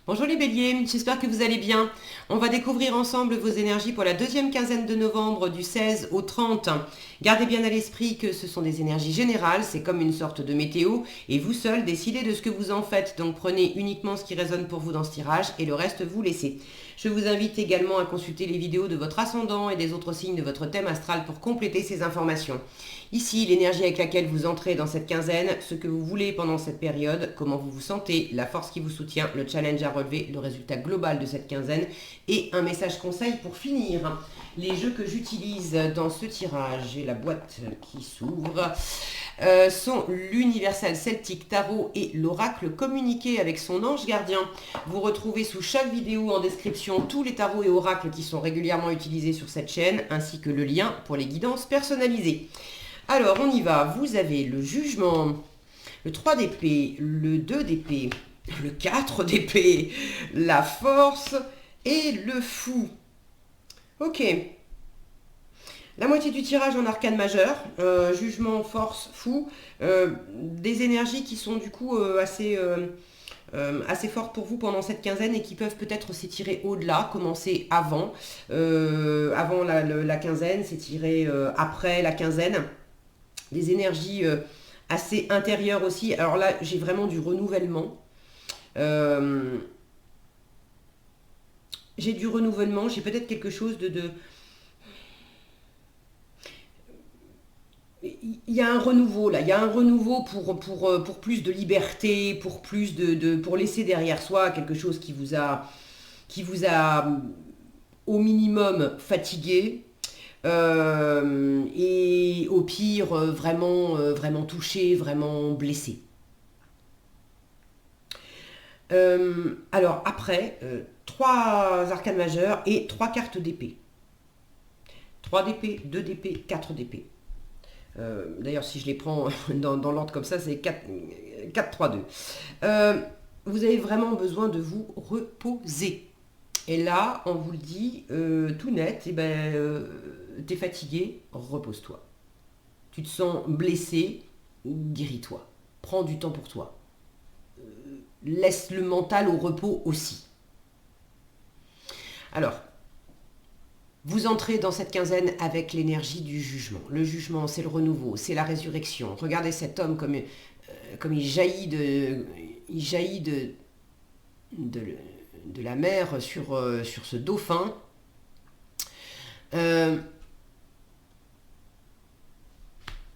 Bonjour les béliers, j'espère que vous allez bien. On va découvrir ensemble vos énergies pour la deuxième quinzaine de novembre du 16 au 30. Gardez bien à l'esprit que ce sont des énergies générales, c'est comme une sorte de météo et vous seul décidez de ce que vous en faites. Donc prenez uniquement ce qui résonne pour vous dans ce tirage et le reste vous laissez. Je vous invite également à consulter les vidéos de votre ascendant et des autres signes de votre thème astral pour compléter ces informations. Ici, l'énergie avec laquelle vous entrez dans cette quinzaine, ce que vous voulez pendant cette période, comment vous vous sentez, la force qui vous soutient, le challenge à relever, le résultat global de cette quinzaine et un message conseil pour finir. Les jeux que j'utilise dans ce tirage, j'ai la boîte qui s'ouvre, sont l'Universal Celtic Tarot et l'Oracle communiqué avec son ange gardien. Vous retrouvez sous chaque vidéo en description tous les tarots et oracles qui sont régulièrement utilisés sur cette chaîne, ainsi que le lien pour les guidances personnalisées. Alors, on y va. Vous avez le jugement, le 3 d'épée, le 2 d'épée, le 4 d'épée, la force et le fou. Ok. La moitié du tirage en arcane majeur, jugement, force, fou. Des énergies qui sont du coup assez fortes pour vous pendant cette quinzaine et qui peuvent peut-être s'étirer au-delà, commencer avant la quinzaine, s'étirer après la quinzaine. Des énergies assez intérieures aussi. Alors là, j'ai vraiment du renouvellement. J'ai du renouvellement, j'ai peut-être quelque chose de... Il y a un renouveau là, il y a un renouveau pour plus de liberté, pour plus pour laisser derrière soi quelque chose qui vous a au minimum fatigué, et au pire vraiment touché, vraiment blessé. Alors après, 3 arcanes majeures et 3 cartes d'épée. 3 d'épée, 2 d'épée, 4 d'épée. D'ailleurs, si je les prends dans l'ordre comme ça, c'est 4, 4 3, 2. Vous avez vraiment besoin de vous reposer. Et là, on vous le dit tout net, t'es fatigué, repose-toi. Tu te sens blessé, guéris-toi. Prends du temps pour toi. Laisse le mental au repos aussi. Alors, vous entrez dans cette quinzaine avec l'énergie du jugement. Le jugement, c'est le renouveau, c'est la résurrection. Regardez cet homme comme il jaillit de la mer sur ce dauphin.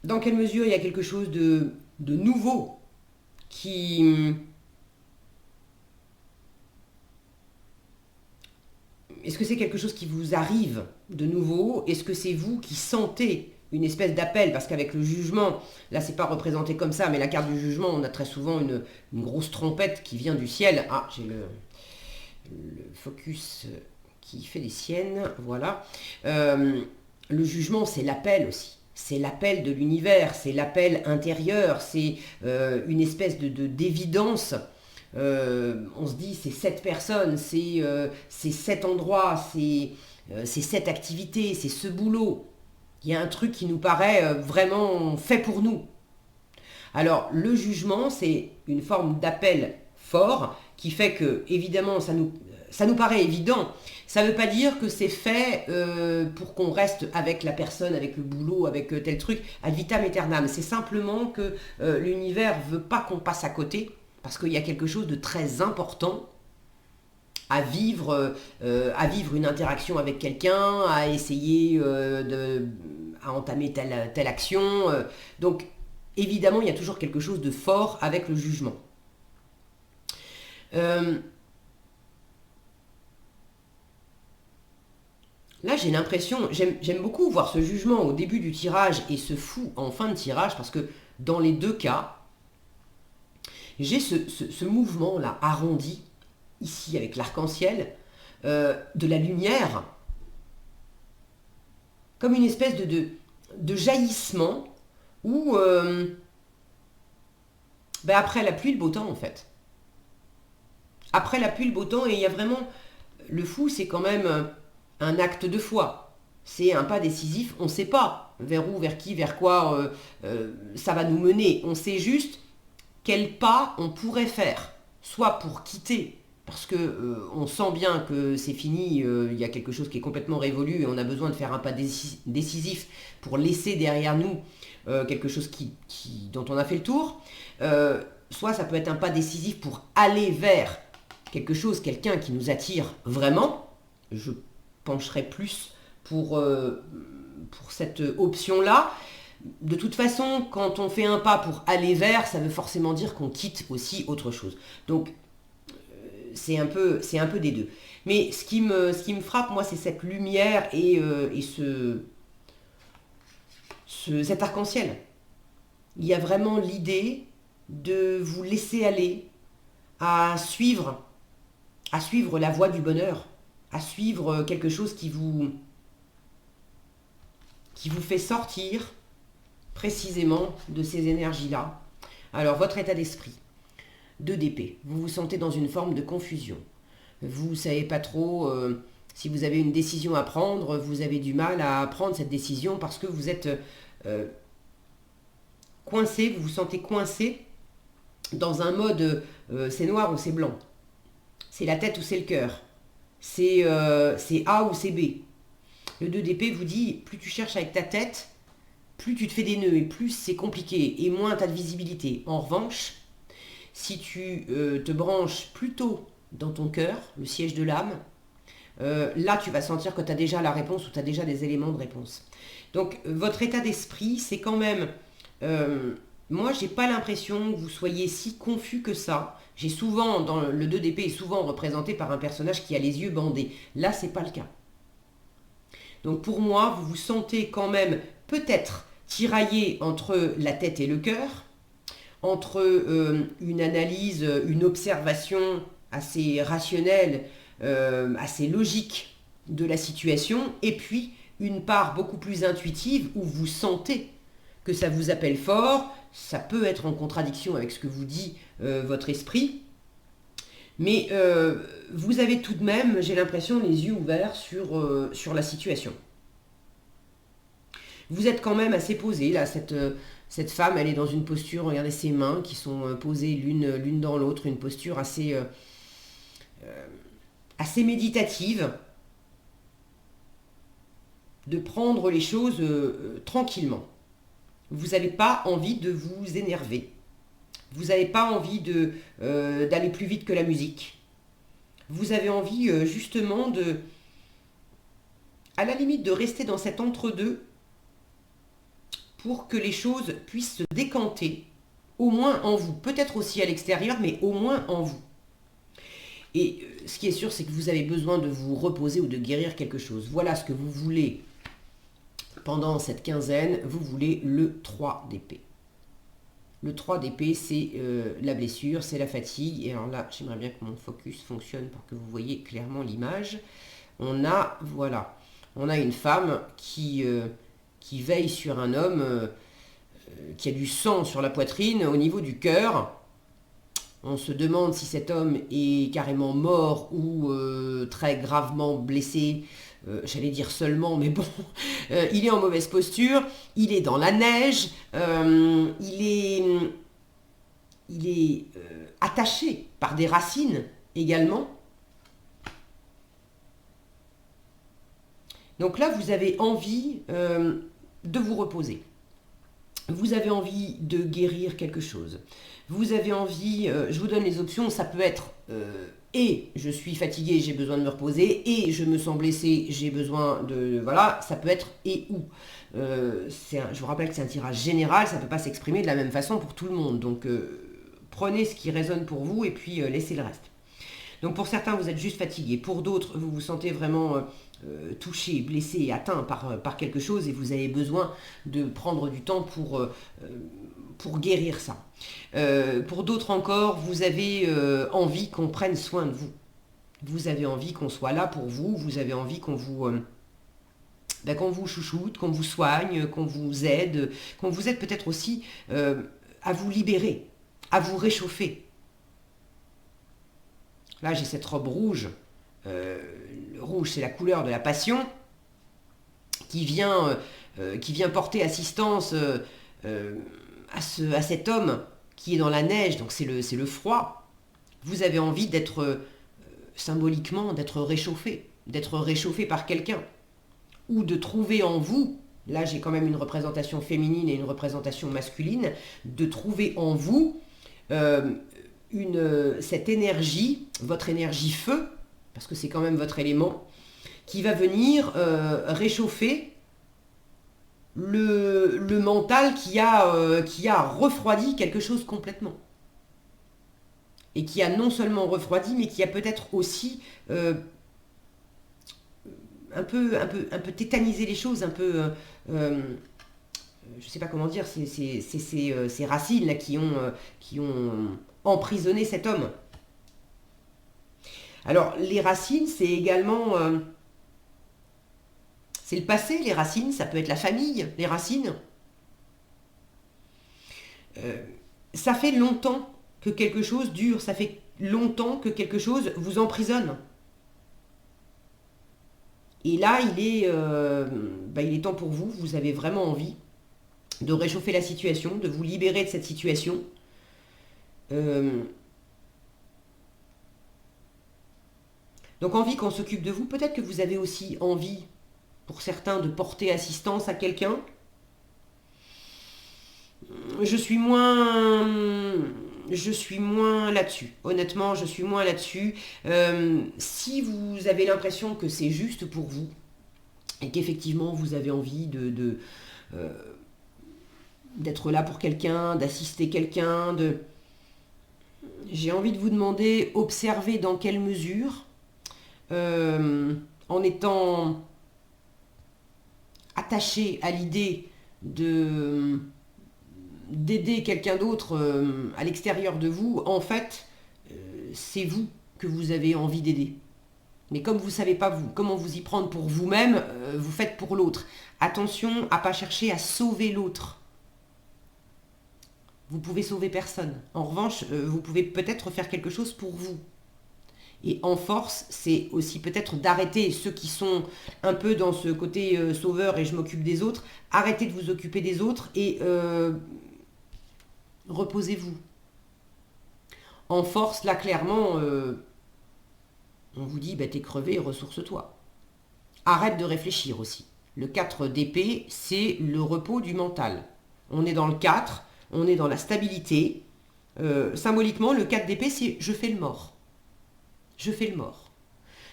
Dans quelle mesure il y a quelque chose de nouveau qui... Est-ce que c'est quelque chose qui vous arrive de nouveau? Est-ce que c'est vous qui sentez une espèce d'appel? Parce qu'avec le jugement, là c'est pas représenté comme ça, mais la carte du jugement, on a très souvent une grosse trompette qui vient du ciel. Ah, j'ai le focus qui fait des siennes, voilà. Le jugement, c'est l'appel aussi. C'est l'appel de l'univers, c'est l'appel intérieur, c'est une espèce d'évidence. On se dit c'est cette personne, c'est cet endroit, c'est cette activité, c'est ce boulot. Il y a un truc qui nous paraît vraiment fait pour nous. Alors le jugement, c'est une forme d'appel fort qui fait que évidemment ça nous paraît évident. Ça ne veut pas dire que c'est fait pour qu'on reste avec la personne, avec le boulot, avec tel truc, ad vitam aeternam. C'est simplement que l'univers ne veut pas qu'on passe à côté. Parce qu'il y a quelque chose de très important à vivre une interaction avec quelqu'un, à essayer à entamer telle action. Donc, évidemment, il y a toujours quelque chose de fort avec le jugement. Là, j'ai l'impression, j'aime beaucoup voir ce jugement au début du tirage et ce fou en fin de tirage, parce que dans les deux cas, j'ai ce mouvement-là arrondi, ici avec l'arc-en-ciel, de la lumière, comme une espèce de jaillissement, où, après la pluie, le beau temps en fait. Après la pluie, le beau temps, et il y a vraiment... Le fou, c'est quand même un acte de foi. C'est un pas décisif, on ne sait pas vers où, vers qui, vers quoi ça va nous mener. On sait juste quel pas on pourrait faire, soit pour quitter parce que on sent bien que c'est fini, il y a quelque chose qui est complètement révolu et on a besoin de faire un pas décisif pour laisser derrière nous quelque chose dont on a fait le tour. Soit ça peut être un pas décisif pour aller vers quelque chose, quelqu'un qui nous attire vraiment. Je pencherai plus pour cette option-là. De toute façon, quand on fait un pas pour aller vers, ça veut forcément dire qu'on quitte aussi autre chose. Donc, c'est un peu des deux. Mais ce qui me frappe, moi, c'est cette lumière et cet arc-en-ciel. Il y a vraiment l'idée de vous laisser aller à suivre la voie du bonheur, à suivre quelque chose qui vous fait sortir précisément de ces énergies-là. Alors, votre état d'esprit, 2 d'épée, vous vous sentez dans une forme de confusion. Vous ne savez pas trop si vous avez une décision à prendre, vous avez du mal à prendre cette décision parce que vous êtes coincé, vous vous sentez coincé dans un mode c'est noir ou c'est blanc, c'est la tête ou c'est le cœur, c'est A ou c'est B. Le 2 d'épée vous dit, plus tu cherches avec ta tête, plus tu te fais des nœuds et plus c'est compliqué et moins tu as de visibilité. En revanche, si tu te branches plutôt dans ton cœur, le siège de l'âme, là tu vas sentir que tu as déjà la réponse ou tu as déjà des éléments de réponse. Donc votre état d'esprit, c'est quand même... moi, j'ai pas l'impression que vous soyez si confus que ça. J'ai souvent, dans le 2 d'épée est souvent représenté par un personnage qui a les yeux bandés. Là, c'est pas le cas. Donc pour moi, vous vous sentez quand même peut-être tiraillé entre la tête et le cœur, entre une analyse, une observation assez rationnelle, assez logique de la situation, et puis une part beaucoup plus intuitive où vous sentez que ça vous appelle fort, ça peut être en contradiction avec ce que vous dit votre esprit, mais vous avez tout de même, j'ai l'impression, les yeux ouverts sur la situation. Vous êtes quand même assez posé, là, cette femme, elle est dans une posture, regardez ses mains qui sont posées l'une dans l'autre, une posture assez méditative, de prendre les choses tranquillement. Vous n'avez pas envie de vous énerver. Vous n'avez pas envie d'aller plus vite que la musique. Vous avez envie justement à la limite, de rester dans cet entre-deux pour que les choses puissent se décanter, au moins en vous. Peut-être aussi à l'extérieur, mais au moins en vous. Et ce qui est sûr, c'est que vous avez besoin de vous reposer ou de guérir quelque chose. Voilà ce que vous voulez pendant cette quinzaine. Vous voulez le 3 d'épée. Le 3 d'épée, c'est la blessure, c'est la fatigue. Et alors là, j'aimerais bien que mon focus fonctionne pour que vous voyez clairement l'image. On a une femme qui veille sur un homme qui a du sang sur la poitrine, au niveau du cœur. On se demande si cet homme est carrément mort ou très gravement blessé. J'allais dire seulement, mais bon, il est en mauvaise posture, il est dans la neige, il est attaché par des racines également. Donc là, vous avez envie de vous reposer. Vous avez envie de guérir quelque chose. Vous avez envie, je vous donne les options, ça peut être et je suis fatigué, j'ai besoin de me reposer, et je me sens blessé, j'ai besoin de... Voilà, ça peut être et ou. Je vous rappelle que c'est un tirage général, ça ne peut pas s'exprimer de la même façon pour tout le monde. Donc prenez ce qui résonne pour vous et puis laissez le reste. Donc pour certains, vous êtes juste fatigué. Pour d'autres, vous vous sentez vraiment touché, blessé, atteint par quelque chose et vous avez besoin de prendre du temps pour guérir ça. Pour d'autres encore, vous avez envie qu'on prenne soin de vous. Vous avez envie qu'on soit là pour vous, vous avez envie qu'on vous chouchoute, qu'on vous soigne, qu'on vous aide peut-être aussi à vous libérer, à vous réchauffer. Là, j'ai cette robe rouge. Le rouge, c'est la couleur de la passion qui vient porter assistance à cet homme qui est dans la neige, donc c'est le froid. Vous avez envie d'être symboliquement d'être réchauffé par quelqu'un, ou de trouver en vous, là j'ai quand même une représentation féminine et une représentation masculine, de trouver en vous cette énergie, votre énergie feu, parce que c'est quand même votre élément, qui va venir réchauffer le mental qui a refroidi quelque chose complètement. Et qui a non seulement refroidi, mais qui a peut-être aussi un peu tétanisé les choses, un peu, je ne sais pas comment dire, c'est ces racines là qui ont emprisonné cet homme. Alors les racines, c'est également, c'est le passé, les racines, ça peut être la famille, les racines. Ça fait longtemps que quelque chose dure, ça fait longtemps que quelque chose vous emprisonne. Et là, il est temps pour vous, vous avez vraiment envie de réchauffer la situation, de vous libérer de cette situation. Donc envie qu'on s'occupe de vous, peut-être que vous avez aussi envie, pour certains, de porter assistance à quelqu'un. Je suis moins là-dessus. Honnêtement, je suis moins là-dessus. Si vous avez l'impression que c'est juste pour vous et qu'effectivement vous avez envie d'être là pour quelqu'un, d'assister quelqu'un, j'ai envie de vous demander, observez dans quelle mesure, en étant attaché à l'idée d'aider quelqu'un d'autre à l'extérieur de vous, en fait, c'est vous que vous avez envie d'aider. Mais comme vous ne savez pas comment vous y prendre pour vous-même, vous faites pour l'autre. Attention à ne pas chercher à sauver l'autre. Vous pouvez sauver personne. En revanche, vous pouvez peut-être faire quelque chose pour vous. Et en force, c'est aussi peut-être d'arrêter ceux qui sont un peu dans ce côté sauveur et je m'occupe des autres. Arrêtez de vous occuper des autres et reposez-vous. En force, là, clairement, on vous dit, t'es crevé, ressource-toi. Arrête de réfléchir aussi. Le 4 d'épée, c'est le repos du mental. On est dans le 4, on est dans la stabilité. Symboliquement, le 4 d'épée, c'est je fais le mort. Je fais le mort.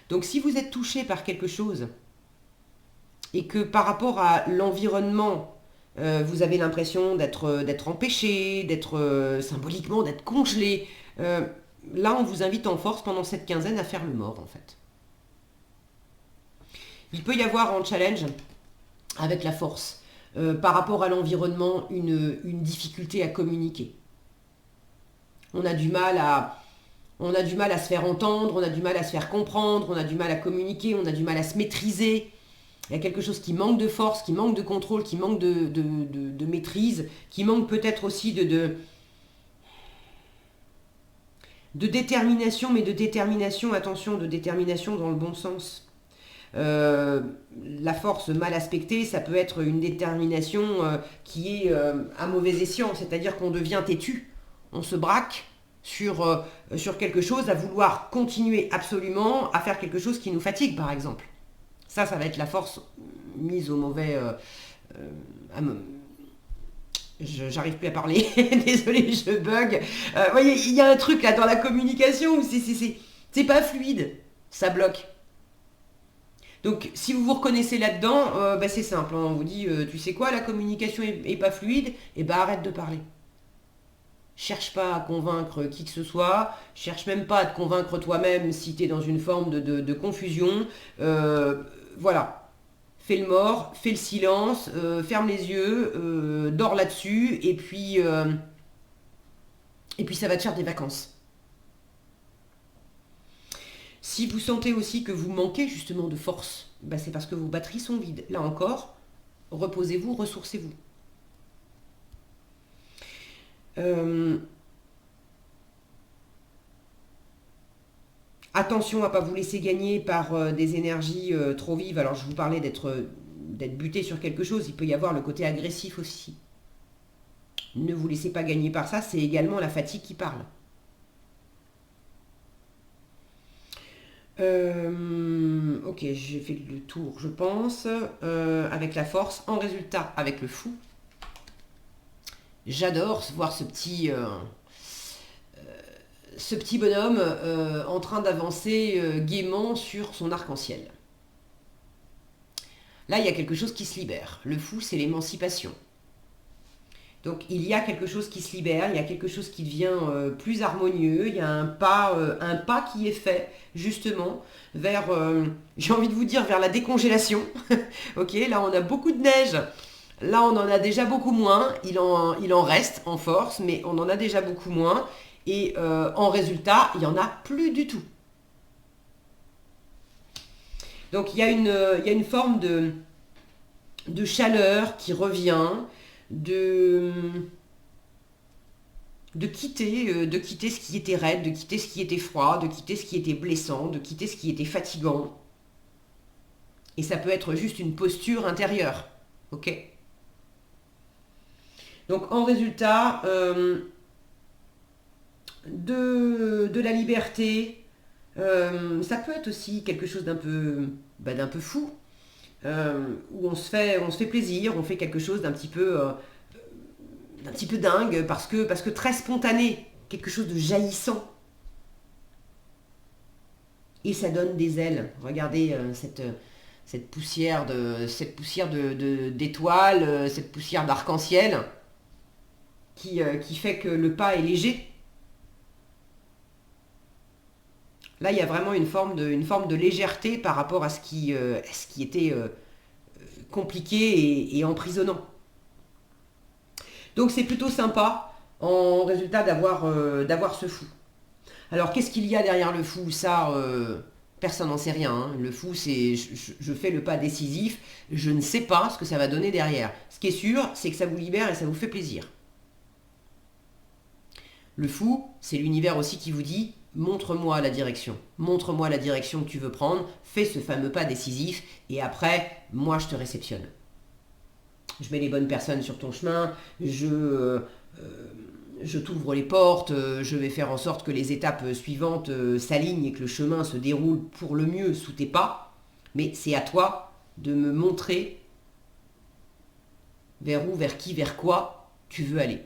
Donc si vous êtes touché par quelque chose et que par rapport à l'environnement, vous avez l'impression d'être empêché, symboliquement d'être congelé, là on vous invite en force pendant cette quinzaine à faire le mort en fait. Il peut y avoir en challenge avec la force par rapport à l'environnement une difficulté à communiquer. On a du mal à se faire entendre, on a du mal à se faire comprendre, on a du mal à communiquer, on a du mal à se maîtriser. Il y a quelque chose qui manque de force, qui manque de contrôle, qui manque de maîtrise, qui manque peut-être aussi de détermination, mais de détermination, attention, de détermination dans le bon sens. La force mal aspectée, ça peut être une détermination qui est à mauvais escient, c'est-à-dire qu'on devient têtu, on se braque sur quelque chose, à vouloir continuer absolument à faire quelque chose qui nous fatigue, par exemple. Ça va être la force mise au mauvais... J'arrive plus à parler, désolé, je bug. Vous voyez, il y a un truc là dans la communication où c'est pas fluide, ça bloque. Donc, si vous vous reconnaissez là-dedans, c'est simple, hein, on vous dit, tu sais quoi, la communication est pas fluide, et arrête de parler. Cherche pas à convaincre qui que ce soit, cherche même pas à te convaincre toi-même si tu es dans une forme de confusion. Voilà, fais le mort, fais le silence, ferme les yeux, dors là-dessus, et puis ça va te faire des vacances. Si vous sentez aussi que vous manquez justement de force, c'est parce que vos batteries sont vides. Là encore, reposez-vous, ressourcez-vous. Attention à ne pas vous laisser gagner par des énergies trop vives. Alors je vous parlais d'être buté sur quelque chose, il peut y avoir le côté agressif aussi. Ne vous laissez pas gagner par ça, c'est également la fatigue qui parle. Ok, j'ai fait le tour, je pense, avec la force. En résultat, avec le fou, j'adore voir ce petit bonhomme en train d'avancer gaiement sur son arc-en-ciel. Là, il y a quelque chose qui se libère. Le fou, c'est l'émancipation. Donc, il y a quelque chose qui se libère, il y a quelque chose qui devient plus harmonieux, il y a un pas qui est fait, justement, vers, j'ai envie de vous dire, vers la décongélation. Ok, là, on a beaucoup de neige. Là, on en a déjà beaucoup moins. Il en reste en force, mais on en a déjà beaucoup moins. Et en résultat, il n'y en a plus du tout. Donc, il y a une forme de chaleur qui revient, de quitter ce qui était raide, de quitter ce qui était froid, de quitter ce qui était blessant, de quitter ce qui était fatigant. Et ça peut être juste une posture intérieure. Ok ? Donc en résultat, de la liberté, ça peut être aussi quelque chose d'un peu fou, où on se fait plaisir, on fait quelque chose d'un petit peu dingue, parce que très spontané, quelque chose de jaillissant. Et ça donne des ailes. Regardez cette poussière d'étoiles, cette poussière d'arc-en-ciel qui fait que le pas est léger. Là, il y a vraiment une forme de légèreté par rapport à ce qui était compliqué et emprisonnant. Donc c'est plutôt sympa en résultat d'avoir ce fou. Alors qu'est-ce qu'il y a derrière le fou? Ça, personne n'en sait rien. Hein. Le fou, c'est je fais le pas décisif, je ne sais pas ce que ça va donner derrière. Ce qui est sûr, c'est que ça vous libère et ça vous fait plaisir. Le fou, c'est l'univers aussi qui vous dit montre-moi la direction. Montre-moi la direction que tu veux prendre, fais ce fameux pas décisif et après, moi je te réceptionne. Je mets les bonnes personnes sur ton chemin, je t'ouvre les portes, je vais faire en sorte que les étapes suivantes s'alignent et que le chemin se déroule pour le mieux sous tes pas. Mais c'est à toi de me montrer vers où, vers qui, vers quoi tu veux aller.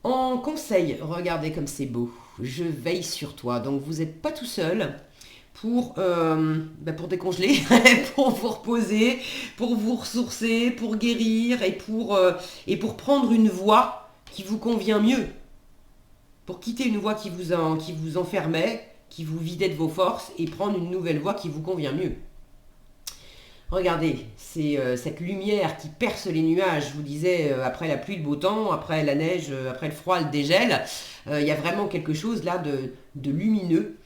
En conseil, regardez comme c'est beau. Je veille sur toi. Donc vous n'êtes pas tout seul pour décongeler, pour vous reposer, pour vous ressourcer, pour guérir et pour prendre une voie qui vous convient mieux. Pour quitter une voie qui vous enfermait, qui vous vidait de vos forces et prendre une nouvelle voie qui vous convient mieux. Regardez, c'est cette lumière qui perce les nuages. Je vous disais, après la pluie, le beau temps, après la neige, après le froid, le dégel, il y a vraiment quelque chose là de lumineux.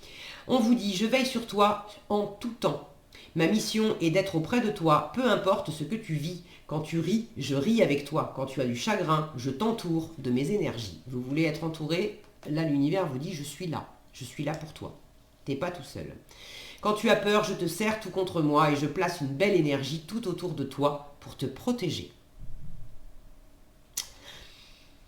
On vous dit, je veille sur toi en tout temps. Ma mission est d'être auprès de toi, peu importe ce que tu vis. Quand tu ris, je ris avec toi. Quand tu as du chagrin, je t'entoure de mes énergies. Vous voulez être entouré? Là, l'univers vous dit, je suis là. Je suis là pour toi. T'es pas tout seul. Quand tu as peur, je te serre tout contre moi et je place une belle énergie tout autour de toi pour te protéger.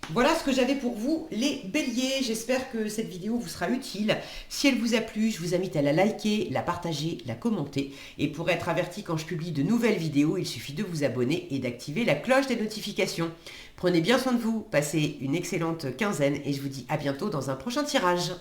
Voilà ce que j'avais pour vous, les béliers. J'espère que cette vidéo vous sera utile. Si elle vous a plu, je vous invite à la liker, la partager, la commenter. Et pour être averti quand je publie de nouvelles vidéos, il suffit de vous abonner et d'activer la cloche des notifications. Prenez bien soin de vous, passez une excellente quinzaine et je vous dis à bientôt dans un prochain tirage.